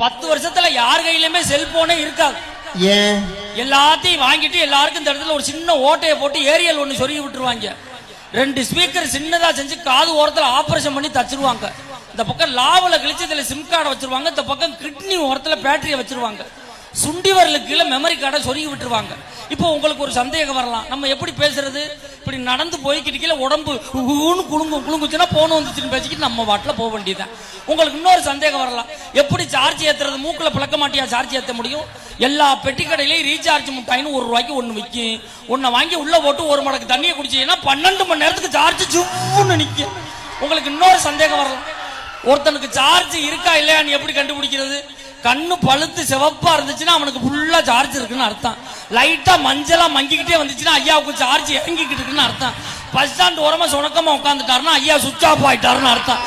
10 வருஷத்துல யார் கையிலுமே செல்போனே இருக்காது. ஏன்? எல்லாத்தையும் வாங்கிட்டு எல்லாருக்கும் இந்த இடத்துல ஒரு சின்ன ஓட்டையை போட்டு ஏரியல் ஒண்ணு சொருகி விட்டுருவாங்க. 2 ஸ்பீக்கர் சின்னதா செஞ்சு காது ஓரத்துல ஆபரேஷன் பண்ணி தச்சிருவாங்க. இந்த பக்கம் லாவல கிழிச்சு இதுல சிம் கார்டை வச்சிருவாங்க. இந்த பக்கம் கிட்னி ஓரத்துல பேட்டரியை வச்சிருவாங்க. சுண்டி வரலுக்கு கீழே மெமரி கார்டை சொருகி விட்டுருவாங்க. இப்போ உங்களுக்கு ஒரு சந்தேகம் வரலாம், நம்ம எப்படி பேசுறது? இப்படி நடந்து போய்கிட்டு கீழே உடம்பு குழுங்குச்சுன்னா போன் வந்துச்சுன்னு பேசிக்கிட்டு நம்ம வாட்டில் போக வேண்டியதான். உங்களுக்கு இன்னொரு சந்தேகம் வரலாம், எப்படி சார்ஜ் ஏத்துறது? மூக்கில் பிளக்க மாட்டியா சார்ஜ் ஏற்ற முடியும்? எல்லா பெட்டி கடையிலையும் ரீசார்ஜ் முட்டாயின்னு ₹1 ஒன்று விற்கும். ஒன்றை வாங்கி உள்ள போட்டு 1 மடக்கு தண்ணியை குடிச்சீங்கன்னா 12 மணி நேரத்துக்கு சார்ஜ் சும்முன்னு நிற்கும். உங்களுக்கு இன்னொரு சந்தேகம் வரலாம், ஒருத்தனுக்கு சார்ஜ் இருக்கா இல்லையான்னு எப்படி கண்டுபிடிக்கிறது? கண்ணு பழுத்து சிவப்பா இருந்துச்சுன்னா அவனுக்கு ஃபுல்லா சார்ஜ் இருக்குன்னு அர்த்தம். லைட்டா மஞ்சளா மங்கிக்கிட்டே வந்துச்சுன்னா ஐயாவுக்கு சார்ஜ் இறங்கிக்கிட்டு இருக்குன்னு அர்த்தம். பஸ் ஸ்டாண்ட் ஓரமா சுணக்கமா உட்காந்துட்டாருன்னா ஐயா சுவிட்ச் ஆஃப் ஆயிட்டாருன்னு அர்த்தம்.